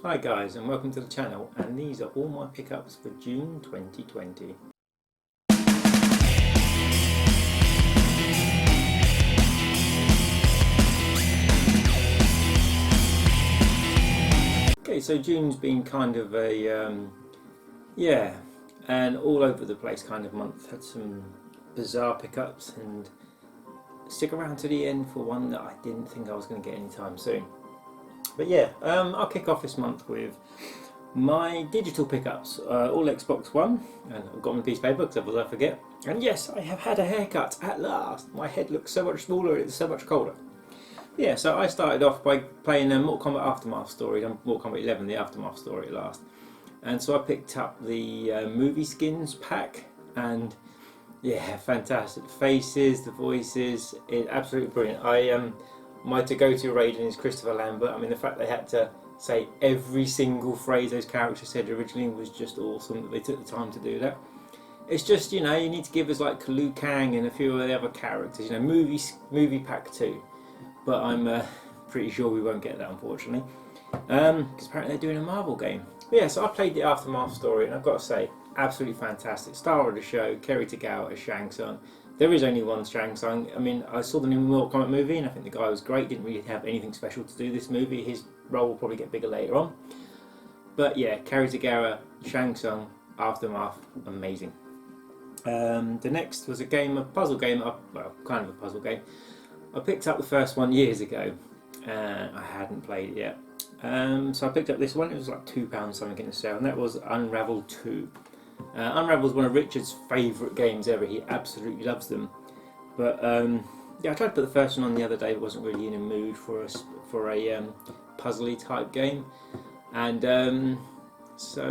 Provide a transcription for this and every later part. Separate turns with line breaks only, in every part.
Hi guys, and welcome to the channel, and these are all my pickups for June 2020. Okay, so June's been kind of a and all over the place kind of month. Had some bizarre pickups, and stick around to the end for one that I didn't think I was going to get anytime soon. But yeah, I'll kick off this month with my digital pickups, all Xbox One, and I've got my piece of paper because otherwise I forget. And yes, I have had a haircut at last. My head looks so much smaller, it's so much colder. Yeah, so I started off by playing Mortal Kombat Aftermath story, Mortal Kombat 11, the Aftermath story at last. And so I picked up the movie skins pack, and yeah, fantastic. Faces, the voices, it's absolutely brilliant. My to-go-to Raiden is Christopher Lambert. I mean, the fact they had to say every single phrase those characters said originally was just awesome that they took the time to do that. It's just, you know, you need to give us like Liu Kang and a few of the other characters, you know, movie pack 2. But I'm pretty sure we won't get that, unfortunately, because apparently they're doing a Marvel game. But yeah, so I played the Aftermath story, and I've got to say, absolutely fantastic. Star of the show, Kerry Tagawa as Shang Tsung. There is only one Shang Tsung. I mean, I saw the new Mortal Kombat movie, and I think the guy was great. Didn't really have anything special to do this movie. His role will probably get bigger later on. But yeah, Kerry Tagawa, Shang Tsung, Aftermath, amazing. The next was a puzzle game, well, kind of a puzzle game. I picked up the first one years ago, and I hadn't played it yet. So I picked up this one. It was like £2 something in the sale, and that was Unravel 2. Unravel is one of Richard's favourite games ever. He absolutely loves them. But yeah, I tried to put the first one on the other day. I wasn't really in a mood for a puzzly type game, and so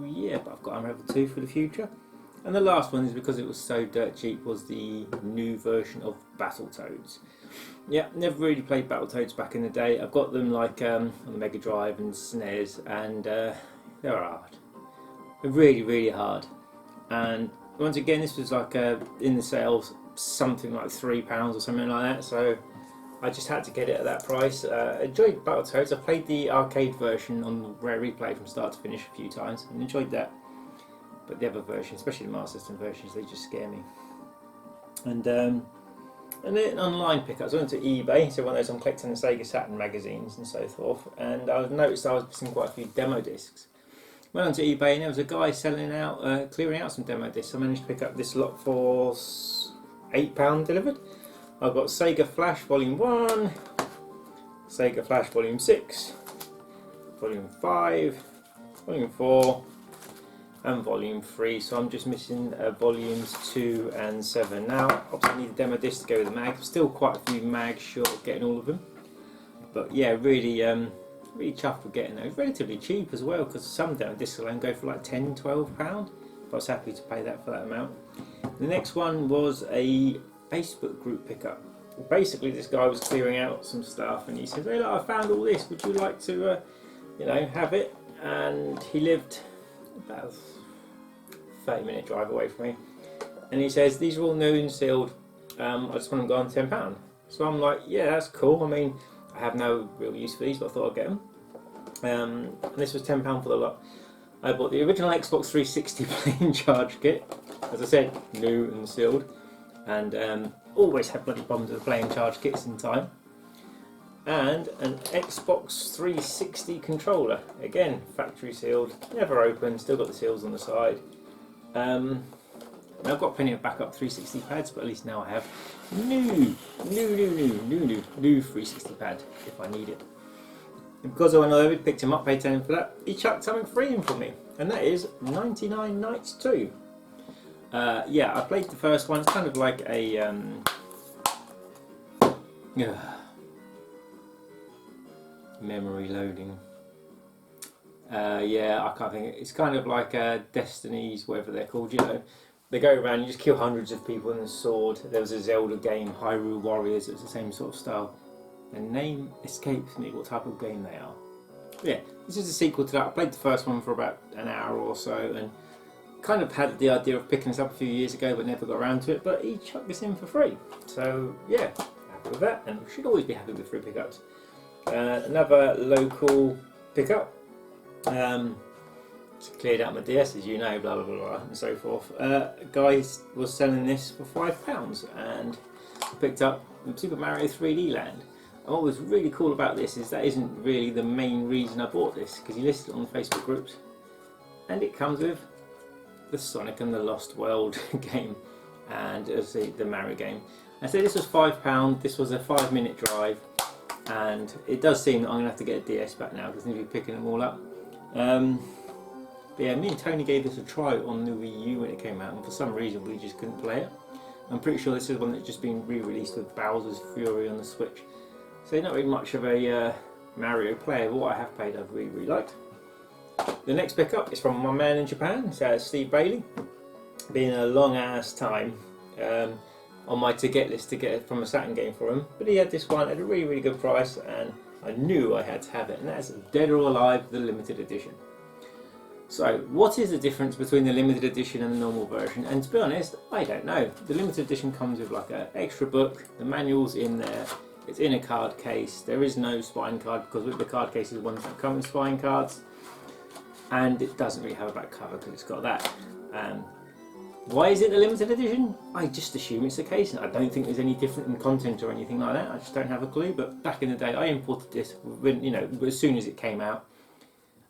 yeah. But I've got Unravel 2 for the future. And the last one is because it was so dirt cheap. Was the new version of Battletoads. Yeah, never really played Battletoads back in the day. I've got them like on the Mega Drive and SNES, and they're hard. They're really, really hard. And once again, this was like in the sales something like £3 or something like that. So I just had to get it at that price. Enjoyed Battletoads. I played the arcade version on the Rare Replay from start to finish a few times and enjoyed that. But the other versions, especially the Master System versions, they just scare me. And then online pickups. I went to eBay, so one of those I'm collecting the Sega Saturn magazines and so forth. And I noticed I was missing quite a few demo discs. Went onto eBay, and there was a guy selling out, clearing out some demo discs. I managed to pick up this lot for £8 delivered. I've got Sega Flash Volume 1, Sega Flash Volume 6, Volume 5, Volume 4, and Volume 3. So I'm just missing Volumes 2 and 7. Now, obviously I need a demo disc to go with the mag. Still quite a few mags short of getting all of them. But yeah, really chuffed with getting those. Relatively cheap as well, because some demo discs alone go for like £10–12. But I was happy to pay that for that amount. The next one was a Facebook group pickup. Basically, this guy was clearing out some stuff, and he said, "Hey, look, I found all this. Would you like to, have it?" And he lived about a 30-minute drive away from me. And he says, "These are all new and sealed. I just want them gone £10." So I'm like, "Yeah, that's cool. I mean, I have no real use for these, but I thought I'd get them." And this was £10 for the lot. I bought the original Xbox 360 playing charge kit, as I said, new and sealed, and always have bloody problems with playing charge kits in time. And an Xbox 360 controller, again factory sealed, never opened, still got the seals on the side. I've got plenty of backup 360 pads, but at least now I have new 360 pad if I need it. And because I went over, picked him up, paid £10 for that, he chucked something free in for me, and that is 99 Nights 2. Yeah, I played the first one. It's kind of like a memory loading. Yeah, I can't think. It's kind of like Destiny's, whatever they're called. You know, they go around, you just kill hundreds of people with a sword. There was a Zelda game, Hyrule Warriors. It was the same sort of style. The name escapes me what type of game they are. Yeah, this is a sequel to that. I played the first one for about an hour or so, and kind of had the idea of picking this up a few years ago, but never got around to it. But he chucked this in for free, so yeah, happy with that, and should always be happy with free pickups. Another local pickup Cleared out my DS, as you know, blah blah blah, blah and so forth. Guy was selling this for £5, and I picked up Super Mario 3D Land. And what was really cool about this is that isn't really the main reason I bought this, because he listed it on the Facebook groups, and it comes with the Sonic and the Lost World game, and the Mario game. I said this was £5. This was a 5-minute drive, and it does seem that I'm gonna have to get a DS back now because I'm gonna be picking them all up. But yeah, me and Tony gave this a try on the Wii U when it came out, and for some reason we just couldn't play it. I'm pretty sure this is one that's just been re-released with Bowser's Fury on the Switch. So not really much of a Mario player, but what I have played I've really liked. The next pickup is from my man in Japan, Steve Bailey. Been a long ass time on my to get list to get it from a Saturn game for him, but he had this one at a really good price, and I knew I had to have it, and that's Dead or Alive, the limited edition. So, what is the difference between the limited edition and the normal version? And to be honest, I don't know. The limited edition comes with like an extra book, the manual's in there, it's in a card case, there is no spine card because with the card cases the ones that come with spine cards, and it doesn't really have a back cover because it's got that. Why is it the limited edition? I just assume it's the case. I don't think there's any different in content or anything like that. I just don't have a clue. But back in the day, I imported this when, as soon as it came out.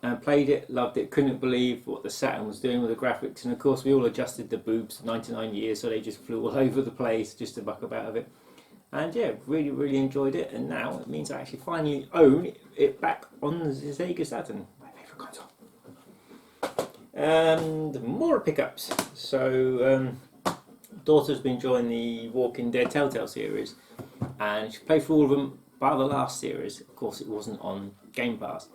And played it, loved it, couldn't believe what the Saturn was doing with the graphics, and of course we all adjusted the boobs 99 years so they just flew all over the place just to buck up out of it. And yeah, really enjoyed it, and now it means I actually finally own it back on the Sega Saturn, my favourite console. And more pickups. So daughter's been enjoying the Walking Dead Telltale series, and she played through all of them bar the last series. Of course it wasn't on Game Pass.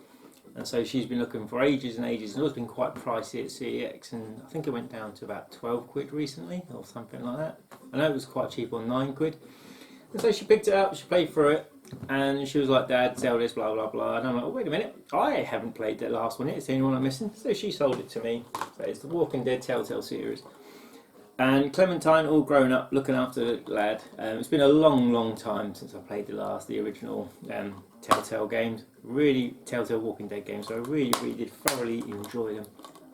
And so she's been looking for ages and ages, and it's always been quite pricey at CEX, and I think it went down to about 12 quid recently, or something like that. I know it was quite cheap on 9 quid. And so she picked it up, she played through it, and she was like, Dad, sell this, blah blah blah. And I'm like, oh, wait a minute, I haven't played that last one yet, it's the only one I'm missing. So she sold it to me. So it's the Walking Dead Telltale series. And Clementine, all grown up, looking after the lad. It's been a long time since I played the original Telltale games. Really, Telltale Walking Dead games. So I really did thoroughly enjoy them,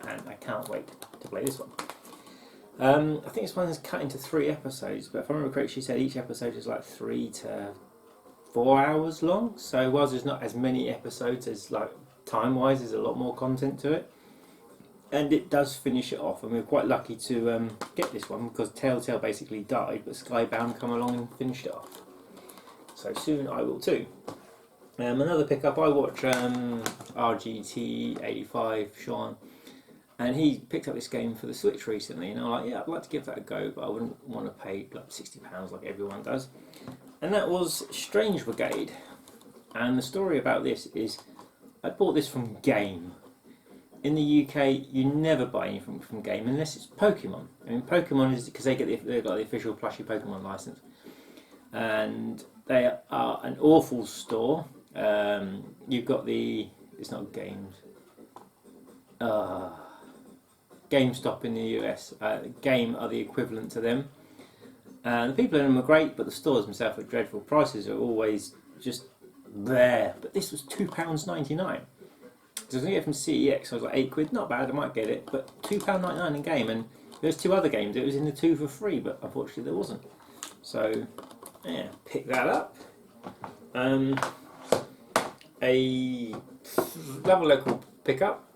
and I can't wait to play this one. I think this one is cut into 3 episodes, but if I remember correctly, she said each episode is like 3 to 4 hours long. So whilst there's not as many episodes as like time-wise, there's a lot more content to it. And it does finish it off, and we're quite lucky to get this one because Telltale basically died, but Skybound come along and finished it off. So soon I will too. Another pickup, I watch RGT85 Sean, and he picked up this game for the Switch recently, and I'm like, yeah, I'd like to give that a go, but I wouldn't want to pay like £60 like everyone does. And that was Strange Brigade. And the story about this is, I bought this from Game. In the UK, you never buy anything from Game unless it's Pokemon. I mean, Pokemon is because they've got the official plushie Pokemon license, and they are an awful store. You've got it's not Games, GameStop in the US. Game are the equivalent to them, and the people in them are great, but the stores themselves are dreadful. Prices are always just there. But this was £2.99. So I was going to get it from CEX, so I was like 8 quid, not bad, I might get it, but £2.99 in Game, and there's 2 other games, it was in the 2 for free, but unfortunately there wasn't. So, yeah, pick that up. Another local pickup.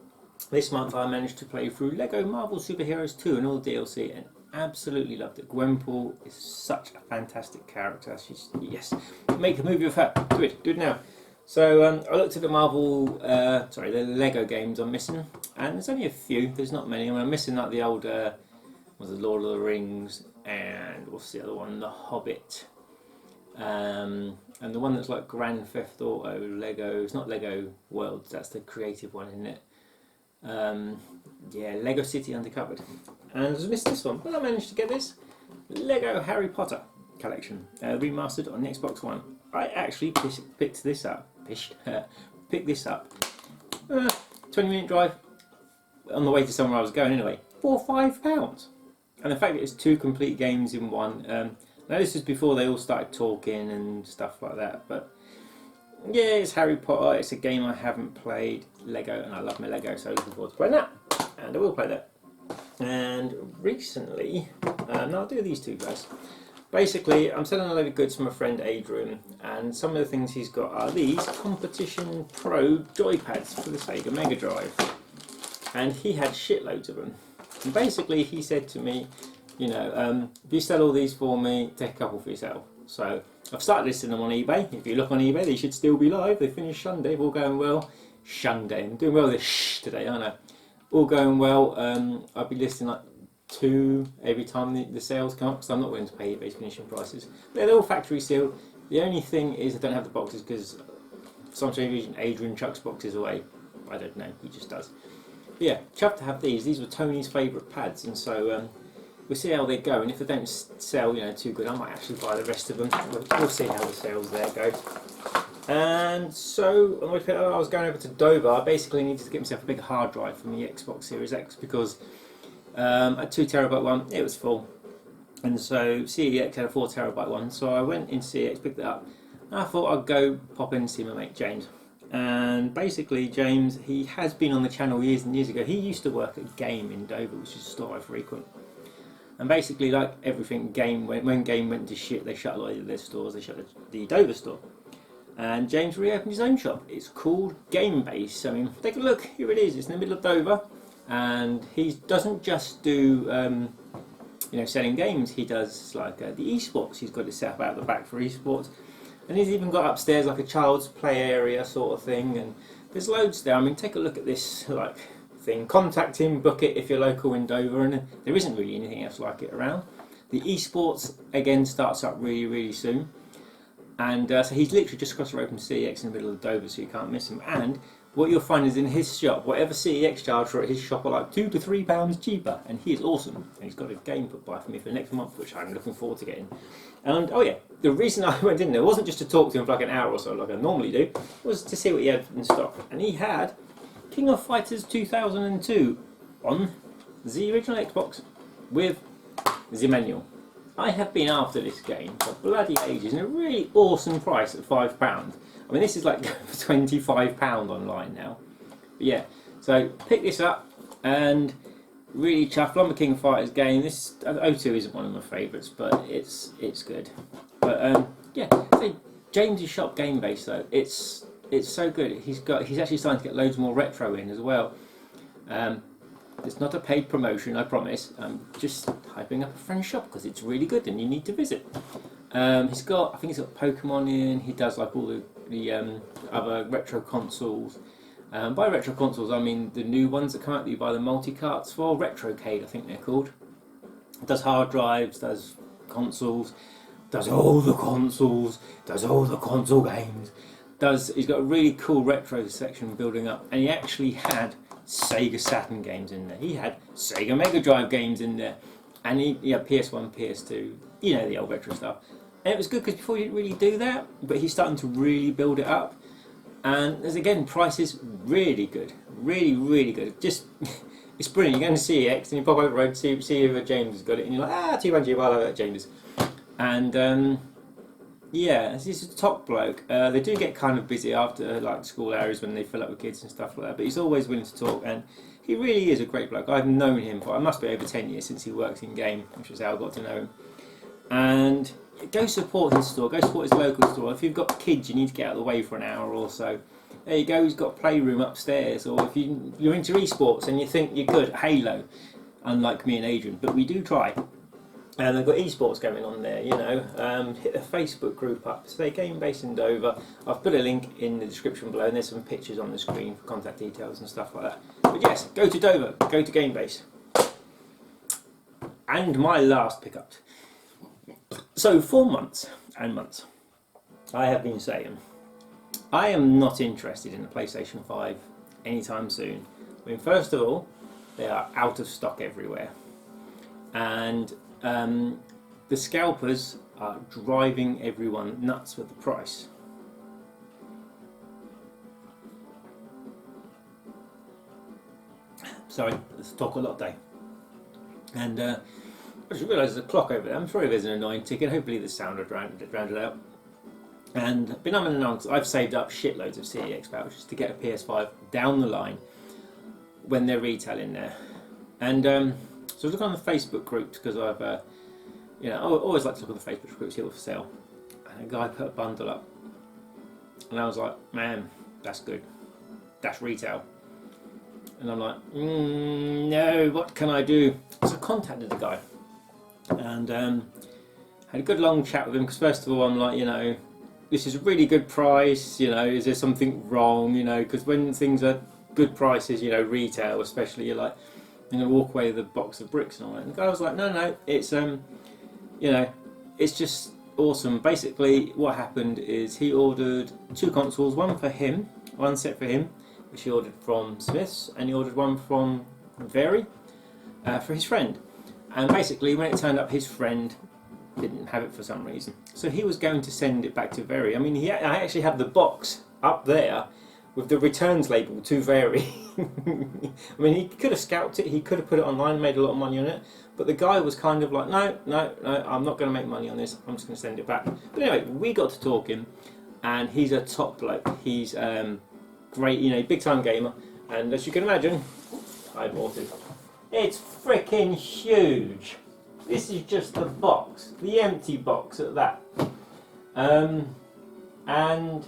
This month I managed to play through Lego Marvel Superheroes 2 and all the DLC, and absolutely loved it. Gwenpool is such a fantastic character. She's, yes, make a movie of her, do it now. So I looked at the the Lego games I'm missing, and there's only a few, there's not many. I mean, I'm missing like the old, Lord of the Rings, and what's the other one, The Hobbit, and the one that's like Grand Theft Auto Lego, it's not Lego Worlds, that's the creative one, isn't it? Yeah, Lego City Undercovered. And I just missed this one, but I managed to get this Lego Harry Potter collection, remastered on the Xbox One. I actually picked this up. 20-minute drive on the way to somewhere I was going anyway, for £5. And the fact that it's 2 complete games in one. Now this is before they all started talking and stuff like that, but yeah, it's Harry Potter. It's a game I haven't played. Lego, and I love my Lego, so looking forward to playing that. And I will play that. And recently, no, I'll do these two first. Basically, I'm selling a load of goods from a friend Adrian, and some of the things he's got are these Competition Pro joypads for the Sega Mega Drive. And he had shitloads of them. And basically, he said to me, you know, if you sell all these for me, take a couple for yourself. So I've started listing them on eBay. If you look on eBay, they should still be live. They finished Sunday, all going well. Sunday, I'm doing well with this today, aren't I? All going well. I'll be listing like 2 every time the sales come up, because I'm not willing to pay eBay's finishing prices. They're all factory sealed. The only thing is I don't have the boxes because for some reason Adrian chucks boxes away. I don't know, he just does. But yeah, chuffed to have these. These were Tony's favourite pads, and so we'll see how they go. And if they don't sell, you know, too good, I might actually buy the rest of them. We'll see how the sales there go. And so I was going over to Dover. I basically needed to get myself a big hard drive from the Xbox Series X because a 2 terabyte one, it was full, and so CEX had a 4 terabyte one. So I went in CEX, picked it up, and I thought I'd go pop in and see my mate James. And basically, James, he has been on the channel years and years ago. He used to work at Game in Dover, which is a store I frequent. And basically, like everything, when Game went to shit, they shut a lot of their stores. They shut the Dover store. And James reopened his own shop. It's called Game Base. I mean, take a look. Here it is. It's in the middle of Dover. And he doesn't just do, you know, selling games. He does like the esports. He's got it set up out the back for esports. And he's even got upstairs like a child's play area sort of thing. And there's loads there. I mean, take a look at this like thing. Contact him, book it if you're local in Dover. And there isn't really anything else like it around. The esports, again, starts up really, really soon. And so he's literally just across the road from CEX in the middle of Dover, so you can't miss him. And what you'll find is in his shop, whatever CEX charge for at his shop are like £2 to £3 cheaper. And he is awesome. And he's got a game put by for me for next month, which I'm looking forward to getting. And oh yeah, the reason I went in there wasn't just to talk to him for like an hour or so, like I normally do, was to see what he had in stock. And he had King of Fighters 2002 on the original Xbox with the manual. I have been after this game for bloody ages, and a really awesome price at £5. I mean, this is like £25 online now. But yeah, so pick this up and really chuffed. I'm a King of Fighters game. This 02 isn't one of my favourites, but it's good. But yeah, so James's shop Game Base though, it's so good. He's actually starting to get loads more retro in as well. It's not a paid promotion, I promise. I'm just hyping up a friend's shop because it's really good and you need to visit. I think he's got Pokemon in. He does like all the other retro consoles. By retro consoles, I mean the new ones that come out that you buy the multi-carts for. Retrocade, I think they're called. Does hard drives, does consoles, does all the consoles, does all the console games. He's got a really cool retro section building up, and he actually had Sega Saturn games in there. He had Sega Mega Drive games in there, and he had PS1, PS2, you know, the old retro stuff. And it was good because before he didn't really do that, but he's starting to really build it up. And there's again prices really good, really, really good. Just it's brilliant. You're going to CEX and you pop over the road, see if James has got it, and you're like, £200, I'll have that James. And yeah, he's a top bloke. They do get kind of busy after like school hours when they fill up with kids and stuff like that, but he's always willing to talk, and he really is a great bloke. I've known him for, I must be over 10 years since he works in game, which is how I got to know him. And go support his store, go support his local store. If you've got kids you need to get out of the way for an hour or so, there you go, he's got a playroom upstairs. Or if you're into esports and you think you're good at Halo, unlike me and Adrian, but we do try. And they've got esports going on there, you know. Hit the Facebook group up. So they're Game Base in Dover. I've put a link in the description below, and there's some pictures on the screen for contact details and stuff like that. But yes, go to Dover, go to Game Base. And my last pickup. So for months and months, I have been saying I am not interested in the PlayStation 5 anytime soon. I mean, first of all, they are out of stock everywhere, and the scalpers are driving everyone nuts with the price. Sorry, let's talk a lot day. And I just realised there's a clock over there. I'm sorry if there's an annoying ticket. Hopefully the sound will drown it out. And been unannounced, I've saved up shitloads of CEX vouchers to get a PS5 down the line when they're retailing there. And so I was looking on the Facebook groups because I've, I always like to look at the Facebook groups, see what's for sale. And a guy put a bundle up, and I was like, man, that's good. That's retail. And I'm like, no, what can I do? So I contacted the guy and had a good long chat with him because first of all, I'm like, this is a really good price. Is there something wrong? Because when things are good prices, retail especially, you're like, I'm going to walk away with a box of bricks and all that. And the guy was like, no, it's it's just awesome. Basically, what happened is he ordered 2 consoles, one for him, one set for him, which he ordered from Smith's, and he ordered one from Very for his friend. And basically, when it turned up, his friend didn't have it for some reason, so he was going to send it back to Very. I mean, I actually have the box up there with the returns label to Very. I mean, he could have scalped it, he could have put it online, made a lot of money on it, but the guy was kind of like, no, I'm not going to make money on this, I'm just going to send it back. But anyway, we got to talking, and he's a top bloke. He's great, big time gamer, and as you can imagine, I bought it. It's freaking huge. This is just the box, the empty box at that. And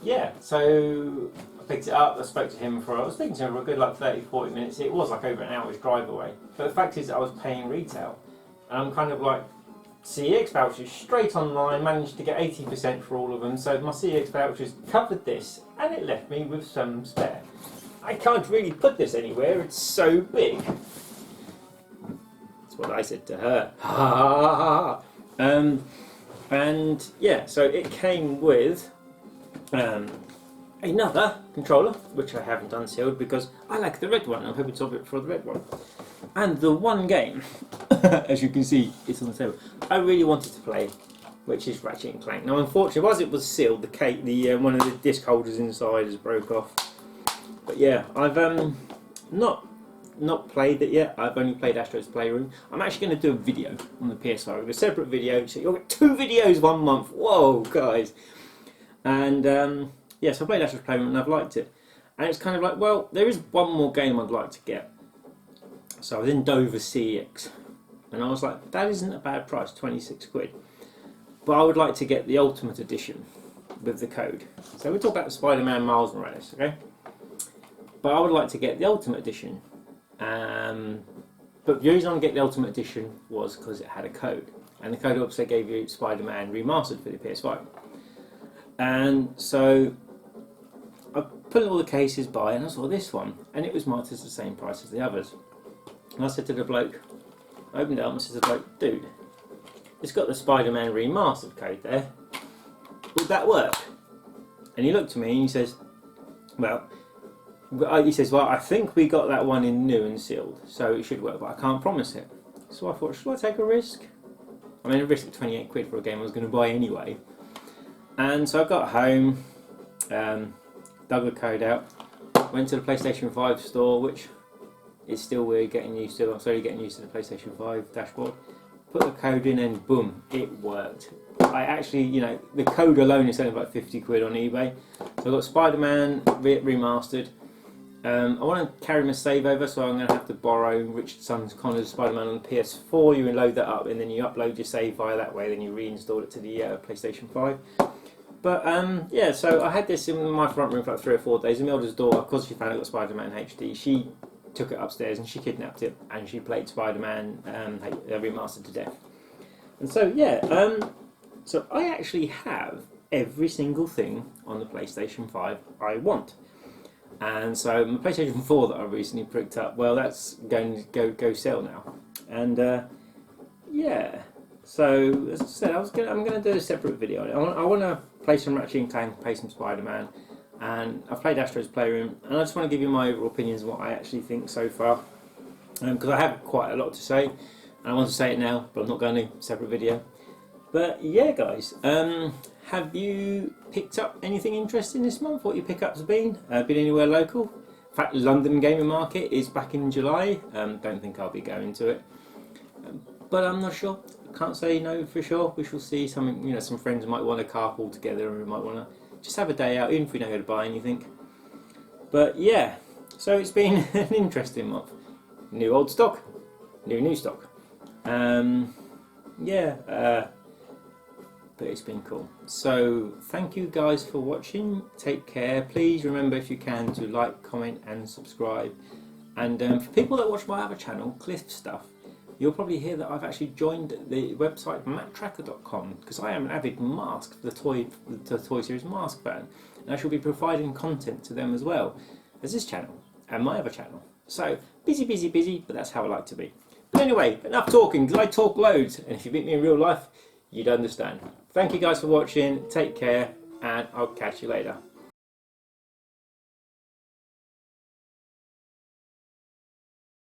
yeah, so I picked it up, I spoke to him I was speaking to him for a good 30-40 minutes. It was like over an hour's drive away. But the fact is that I was paying retail. And I'm kind of like, CEX vouchers straight online, managed to get 80% for all of them. So my CEX vouchers covered this, and it left me with some spare. I can't really put this anywhere, it's so big. That's what I said to her. Ha ha ha ha. And yeah, so it came with another controller, which I haven't unsealed because I like the red one. I'm hoping to swap it for the red one. And the one game, as you can see, it's on the table, I really wanted to play, which is Ratchet and Clank. Now, unfortunately, as it was sealed, one of the disc holders inside has broke off. But yeah, I've not played it yet. I've only played Astro's Playroom. I'm actually going to do a video on the PS5, a separate video, so you'll get 2 videos 1 month. Whoa, guys! And yeah, so I played Astro's Playroom and I've liked it. And it's kind of like, well, there is one more game I'd like to get. So I was in Dover CEX, and I was like, that isn't a bad price, 26 quid. But I would like to get the Ultimate Edition with the code. So we talk about Spider-Man Miles Morales, okay? But I would like to get the Ultimate Edition. But the reason I get the Ultimate Edition was because it had a code. And the code also gave you Spider-Man Remastered for the PS5. And so I put all the cases by and I saw this one. And it was marked as the same price as the others. And I said to the bloke, I opened it up and said to the bloke, dude, it's got the Spider-Man Remastered code there. Would that work? And he looked at me and he says, well, I think we got that one in new and sealed, so it should work, but I can't promise it. So I thought, should I take a risk? I mean, a risk of 28 quid for a game I was going to buy anyway. And so I got home, dug the code out, went to the PlayStation 5 store, which is still weird getting used to. I'm slowly getting used to the PlayStation 5 dashboard. Put the code in and boom, it worked. I actually, the code alone is selling about 50 quid on eBay. So I got Spider-Man Remastered. I want to carry my save over, so I'm going to have to borrow Richard Son's Connor's Spider-Man on the PS4. You load that up and then you upload your save via that way, then you reinstall it to the PlayStation 5. But yeah, so I had this in my front room for like 3 or 4 days, and my oldest daughter, because she found I got Spider-Man HD, she took it upstairs and she kidnapped it and she played Spider-Man Remastered to death. And so yeah, so I actually have every single thing on the PlayStation 5 I want. And so my PlayStation 4 that I recently picked up, well, that's going to go sell now. And yeah, so as I said, I'm going to do a separate video. I want to play some Ratchet and Clank, play some Spider-Man, and I've played Astro's Playroom, and I just want to give you my overall opinions of what I actually think so far, because I have quite a lot to say, and I want to say it now, but I'm not going to, separate video. But yeah, guys, have you picked up anything interesting this month? What your pickups have been? Been anywhere local? In fact, London Gaming Market is back in July. Don't think I'll be going to it, but I'm not sure. Can't say no for sure. We shall see. Something, you know, some friends might want to carpool together, and we might want to just have a day out, even if we don't go to buy anything. But yeah, so it's been an interesting month. New old stock, new stock. But it's been cool. So thank you guys for watching. Take care. Please remember, if you can, to like, comment and subscribe. And for people that watch my other channel, Cliff Stuff, you'll probably hear that I've actually joined the website maptracker.com, because I am an avid Mask, the toy series Mask fan, and I shall be providing content to them as well as this channel and my other channel. So busy, but that's how I like to be. But anyway, enough talking, because I talk loads, and if you meet me in real life, you'd understand. Thank you guys for watching, take care, and I'll catch you later.